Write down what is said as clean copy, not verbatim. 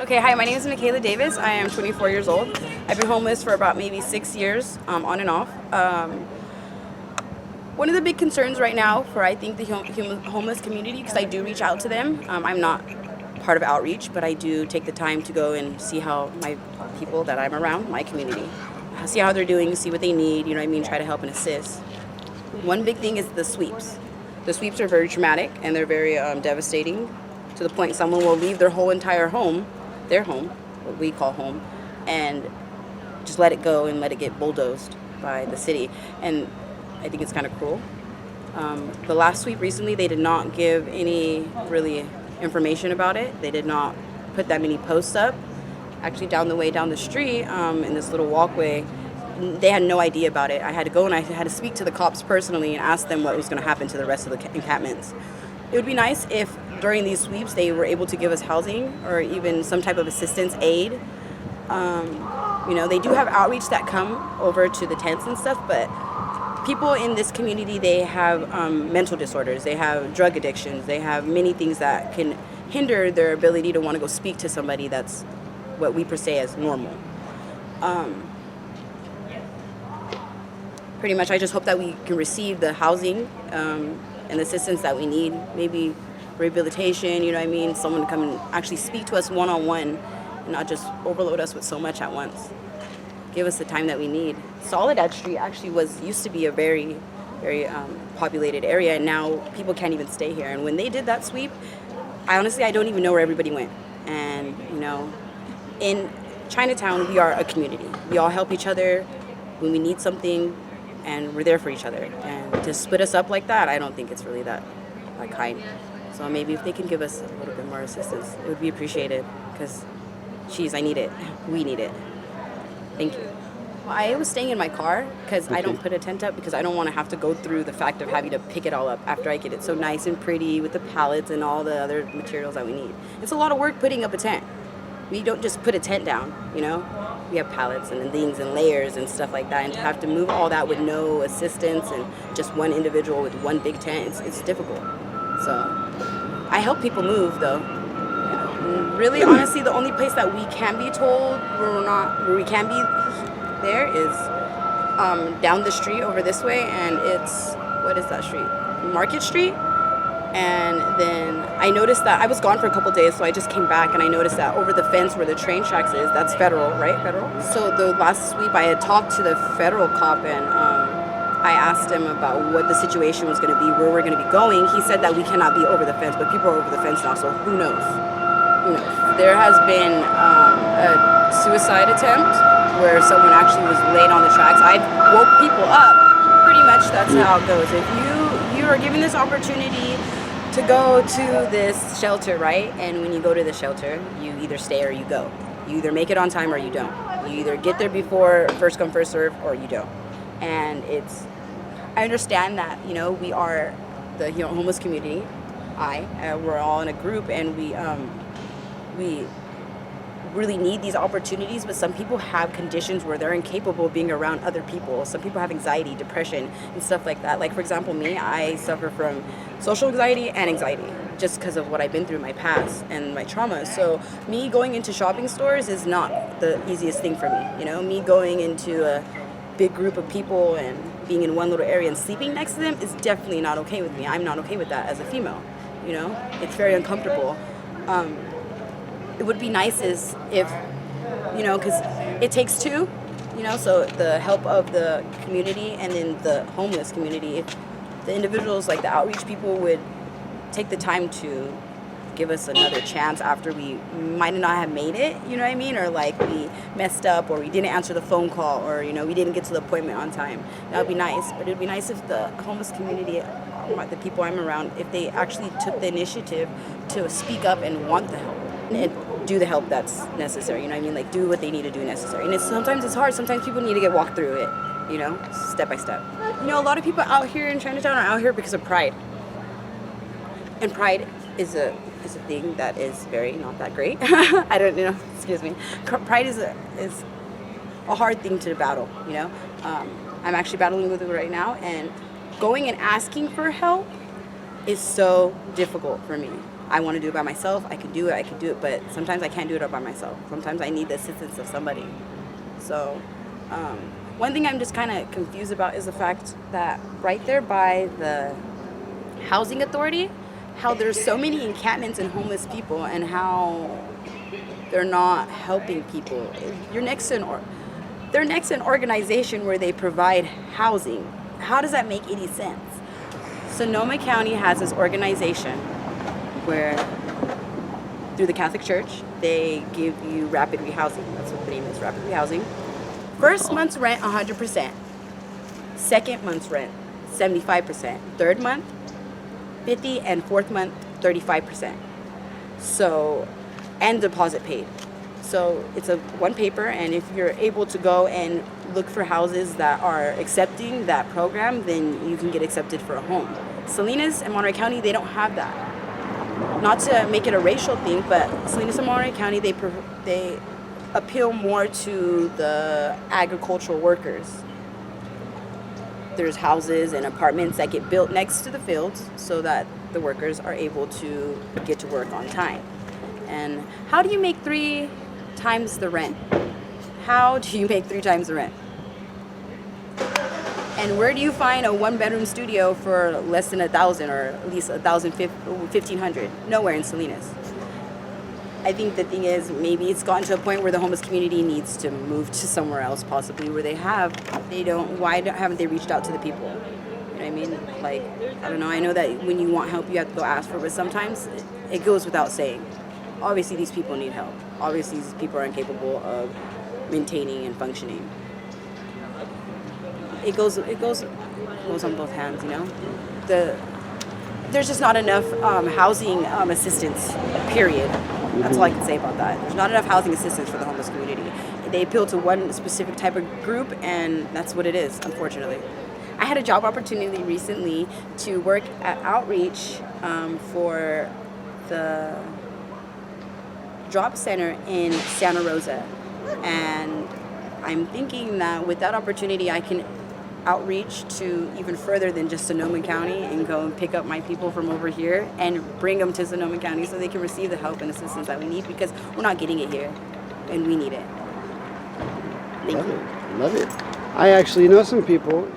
Okay, hi, my name is Mikayla Davis. I am 24 years old. I've been homeless for about maybe 6 years, on and off. One of the big concerns right now for, I think, the homeless community, because I do reach out to them. I'm not part of outreach, but I do take the time to go and see how my people that I'm around, my community, see how they're doing, see what they need, you know what I mean, try to help and assist. One big thing is the sweeps. The sweeps are very traumatic and they're very devastating, to the point someone will leave their whole entire home, their home, what we call home, and just let it go and let it get bulldozed by the city. And I think it's kind of cruel. The last sweep recently, they did not give any really information about it. They did not put that many posts up. Actually, down the street, in this little walkway, they had no idea about it. I had to go and I had to speak to the cops personally and ask them what was going to happen to the rest of the encampments. It would be nice if during these sweeps they were able to give us housing or even some type of assistance aid. They do have outreach that come over to the tents and stuff, but people in this community, they have mental disorders, they have drug addictions, they have many things that can hinder their ability to want to go speak to somebody that's what we per se as normal. Pretty much, I just hope that we can receive the housing and the assistance that we need. Maybe rehabilitation, you know what I mean? Someone to come and actually speak to us one-on-one and not just overload us with so much at once. Give us the time that we need. Soledad Street actually used to be a very, very populated area, and now people can't even stay here. And when they did that sweep, I don't even know where everybody went. And, in Chinatown, we are a community. We all help each other when we need something, and we're there for each other. And to split us up like that, I don't think it's really that kind. So maybe if they can give us a little bit more assistance, it would be appreciated, because, I need it. We need it. Thank you. I was staying in my car because I don't put a tent up because I don't want to have to go through the fact of having to pick it all up after I get it so nice and pretty with the pallets and all the other materials that we need. It's a lot of work putting up a tent. We don't just put a tent down, We have pallets and things and layers and stuff like that, and to have to move all that with no assistance and just one individual with one big tent, it's difficult. So I help people move, though. Really, honestly, the only place that we can be told where we can be there is down the street over this way, and it's, what is that street? Market Street. And then I noticed that I was gone for a couple days, so I just came back and I noticed that over the fence where the train tracks is, that's federal, right? Federal. So the last sweep, I had talked to the federal cop, and I asked him about what the situation was going to be, where we're going to be going. He said that we cannot be over the fence, but people are over the fence now, so who knows? There has been a suicide attempt where someone actually was laid on the tracks. I woke people up. Pretty much that's how it goes. If you are given this opportunity to go to this shelter, right? And when you go to the shelter, you either stay or you go. You either make it on time or you don't. You either get there before first come, first serve, or you don't. And I understand that, we are the homeless community. We're all in a group, and we really need these opportunities, but some people have conditions where they're incapable of being around other people. Some people have anxiety, depression, and stuff like that. Like, for example, me, I suffer from social anxiety and anxiety just because of what I've been through in my past and my trauma. So me going into shopping stores is not the easiest thing for me. Me going into a big group of people and being in one little area and sleeping next to them is definitely not okay with me. I'm not okay with that as a female. It's very uncomfortable. It would be nice if, because it takes two, so the help of the community and then the homeless community. If the individuals, like the outreach people, would take the time to give us another chance after we might not have made it, you know what I mean? Or like we messed up, or we didn't answer the phone call, or, we didn't get to the appointment on time. That would be nice. But it would be nice if the homeless community, the people I'm around, if they actually took the initiative to speak up and want the help and do the help that's necessary, you know what I mean? Like, do what they need to do necessary. And sometimes it's hard. Sometimes people need to get walked through it, step by step. A lot of people out here in Chinatown are out here because of pride. And pride is a thing that is very not that great. I don't know, excuse me. Pride is a hard thing to battle, I'm actually battling with it right now, and going and asking for help is so difficult for me. I want to do it by myself. I can do it, but sometimes I can't do it all by myself. Sometimes I need the assistance of somebody. So, one thing I'm just kind of confused about is the fact that right there by the housing authority, how there's so many encampments and homeless people, and how they're not helping people. They're next to an organization where they provide housing. How does that make any sense? Sonoma County has this organization where, through the Catholic Church, they give you rapid rehousing. That's what the name is, rapid rehousing. First month's rent, 100%. Second month's rent, 75%. Third month, 50%, and fourth month, 35%. So, and deposit paid. So it's a one paper, and if you're able to go and look for houses that are accepting that program, then you can get accepted for a home. Salinas and Monterey County, they don't have that. Not to make it a racial thing, but Salinas and Monterey County, they appeal more to the agricultural workers. There's houses and apartments that get built next to the fields so that the workers are able to get to work on time. And how do you make 3 times the rent? How do you make 3 times the rent? And where do you find a 1-bedroom studio for less than $1,000, or at least $1,500? Nowhere in Salinas. I think the thing is, maybe it's gotten to a point where the homeless community needs to move to somewhere else, possibly where haven't they reached out to the people? You know what I mean? Like, I don't know. I know that when you want help, you have to go ask for it, but sometimes it goes without saying. Obviously, these people need help. Obviously, these people are incapable of maintaining and functioning. It goes on both hands, you know. There's just not enough housing assistance. Period. That's all I can say about that. There's not enough housing assistance for the homeless community. They appeal to one specific type of group, and that's what it is, unfortunately. I had a job opportunity recently to work at Outreach for the drop center in Santa Rosa, and I'm thinking that with that opportunity I can outreach to even further than just Sonoma County and go and pick up my people from over here and bring them to Sonoma County so they can receive the help and assistance that we need, because we're not getting it here and we need it. Thank you. Love it. I actually know some people